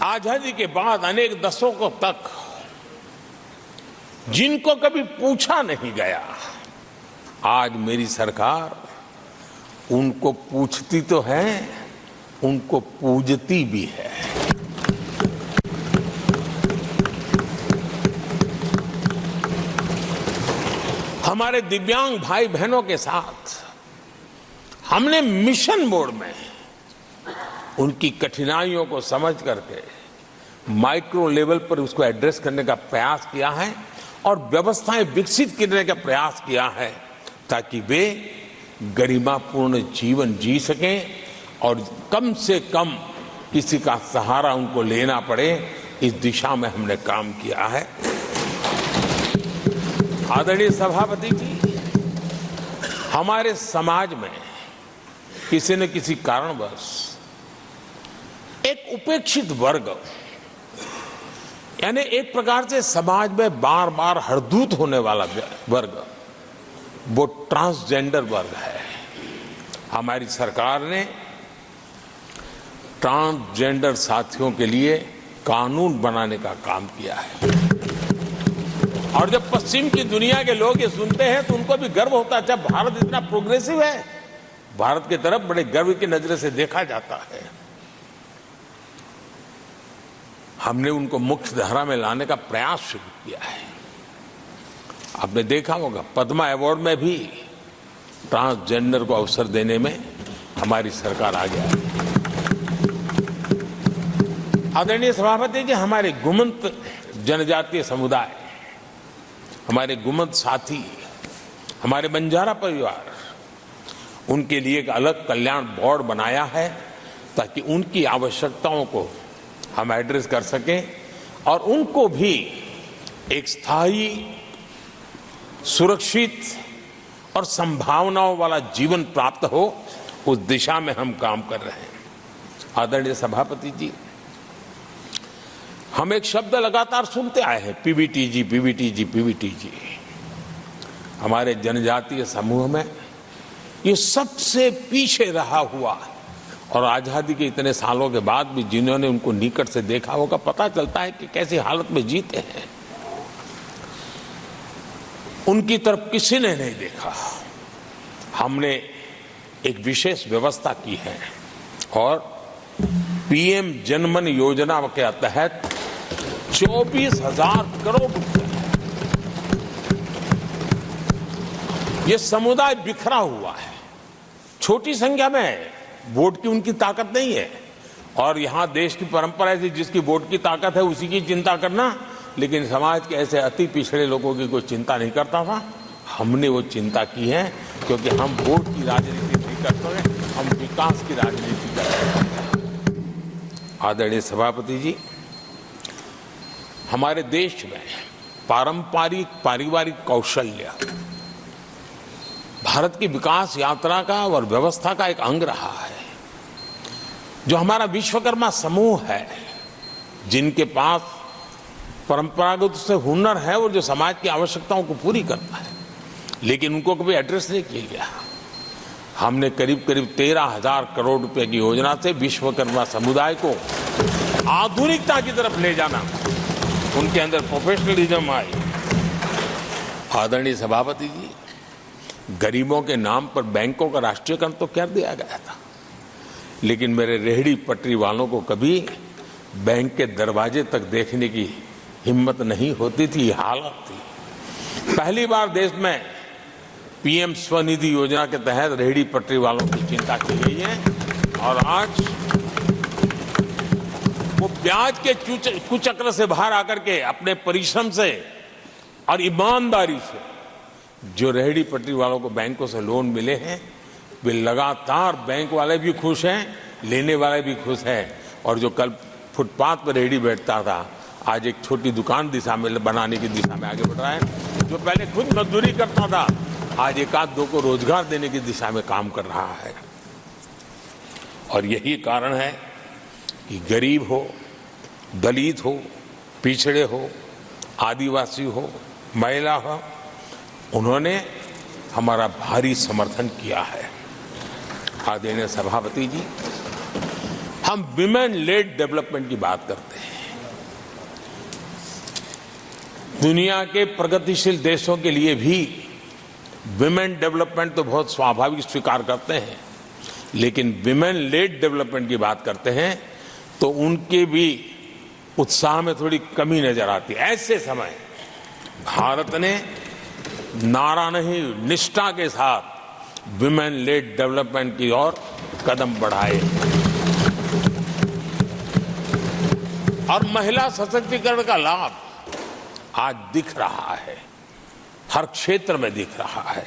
आजादी के बाद अनेक दशकों तक जिनको कभी पूछा नहीं गया, आज मेरी सरकार उनको पूछती तो है, उनको पूजती भी है। हमारे दिव्यांग भाई बहनों के साथ हमने मिशन मोड में उनकी कठिनाइयों को समझ करके माइक्रो लेवल पर उसको एड्रेस करने का प्रयास किया है और व्यवस्थाएं विकसित करने का प्रयास किया है ताकि वे गरिमापूर्ण जीवन जी सकें और कम से कम किसी का सहारा उनको लेना पड़े, इस दिशा में हमने काम किया है। आदरणीय सभापति जी, हमारे समाज में किसी न किसी कारणवश एक उपेक्षित वर्ग, यानी एक प्रकार से समाज में बार बार हरदूत होने वाला वर्ग, वो ट्रांसजेंडर वर्ग है। हमारी सरकार ने ट्रांसजेंडर साथियों के लिए कानून बनाने का काम किया है और जब पश्चिम की दुनिया के लोग ये सुनते हैं तो उनको भी गर्व होता है, अच्छा भारत इतना प्रोग्रेसिव है, भारत की तरफ बड़े गर्व की नजर से देखा जाता है। हमने उनको मुख्य धारा में लाने का प्रयास शुरू किया है। आपने देखा होगा पद्मा अवार्ड में भी ट्रांसजेंडर को अवसर देने में हमारी सरकार आगे आई। आदरणीय सभापति जी, हमारे गुमंत जनजातीय समुदाय, हमारे गुमंत साथी, हमारे बंजारा परिवार, उनके लिए एक अलग कल्याण बोर्ड बनाया है ताकि उनकी आवश्यकताओं को हम एड्रेस कर सकें और उनको भी एक स्थायी, सुरक्षित और संभावनाओं वाला जीवन प्राप्त हो, उस दिशा में हम काम कर रहे हैं। आदरणीय सभापति जी, हम एक शब्द लगातार सुनते आए हैं, पीबीटीजी, पीबीटीजी, पीबीटीजी। हमारे जनजातीय समूह में ये सबसे पीछे रहा हुआ और आजादी के इतने सालों के बाद भी जिन्होंने उनको निकट से देखा होगा, पता चलता है कि कैसी हालत में जीते हैं। उनकी तरफ किसी ने नहीं देखा। हमने एक विशेष व्यवस्था की है और पीएम जनमन योजना के तहत 24,000 करोड़ रुपए, ये समुदाय बिखरा हुआ है, छोटी संख्या में है, वोट की उनकी ताकत नहीं है और यहां देश की परंपरा है जिसकी वोट की ताकत है उसी की चिंता करना, लेकिन समाज के ऐसे अति पिछड़े लोगों की कोई चिंता नहीं करता था। हमने वो चिंता की है क्योंकि हम वोट की राजनीति नहीं करते, हम विकास की राजनीति करते हैं। आदरणीय सभापति जी, हमारे देश में पारिवारिक कौशल्य भारत की विकास यात्रा का और व्यवस्था का एक अंग रहा है। जो हमारा विश्वकर्मा समूह है, जिनके पास परंपरागत से हुनर है और जो समाज की आवश्यकताओं को पूरी करता है, लेकिन उनको कभी एड्रेस नहीं किया गया। हमने करीब 13,000 करोड़ रुपए की योजना से विश्वकर्मा समुदाय को आधुनिकता की तरफ ले जाना, उनके अंदर प्रोफेशनलिज्म आई। आदरणीय सभापति जी, गरीबों के नाम पर बैंकों का राष्ट्रीयकरण तो कर दिया गया था, लेकिन मेरे रेहड़ी पटरी वालों को कभी बैंक के दरवाजे तक देखने की हिम्मत नहीं होती थी, हालत थी। पहली बार देश में पीएम स्वनिधि योजना के तहत रेहड़ी पटरी वालों की चिंता की गई है और आज वो ब्याज के कुचक्र से बाहर आकर के अपने परिश्रम से और ईमानदारी से जो रेहड़ी पटरी वालों को बैंकों से लोन मिले हैं, वे लगातार, बैंक वाले भी खुश हैं, लेने वाले भी खुश हैं और जो कल फुटपाथ पर रेहड़ी बैठता था, आज एक छोटी दुकान दिशा में बनाने की दिशा में आगे बढ़ रहा है। जो पहले खुद मजदूरी करता था, आज एक आध दो को रोजगार देने की दिशा में काम कर रहा है। और यही कारण है कि गरीब हो, दलित हो, पिछड़े हो, आदिवासी हो, महिला हो, उन्होंने हमारा भारी समर्थन किया है। आदरणीय सभापति जी, हम विमेन लेड डेवलपमेंट की बात करते हैं। दुनिया के प्रगतिशील देशों के लिए भी विमेन डेवलपमेंट तो बहुत स्वाभाविक स्वीकार करते हैं, लेकिन विमेन लेड डेवलपमेंट की बात करते हैं तो उनके भी उत्साह में थोड़ी कमी नजर आती है। ऐसे समय भारत ने नारा नहीं, निष्ठा के साथ विमेन लेड डेवलपमेंट की ओर कदम बढ़ाए और महिला सशक्तिकरण का लाभ आज दिख रहा है, हर क्षेत्र में दिख रहा है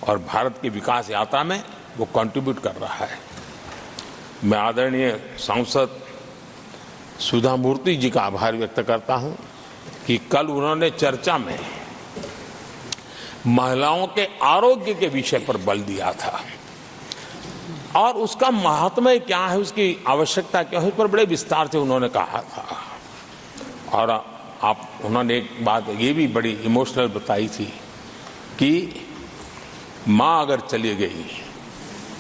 और भारत की विकास यात्रा में वो कंट्रीब्यूट कर रहा है। मैं आदरणीय सांसद सुधा मूर्ति जी का आभार व्यक्त करता हूं कि कल उन्होंने चर्चा में महिलाओं के आरोग्य के विषय पर बल दिया था और उसका महात्म्य क्या है, उसकी आवश्यकता क्या है, उस पर बड़े विस्तार से उन्होंने कहा था। और उन्होंने एक बात ये भी बड़ी इमोशनल बताई थी कि माँ अगर चली गई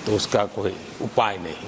तो उसका कोई उपाय नहीं।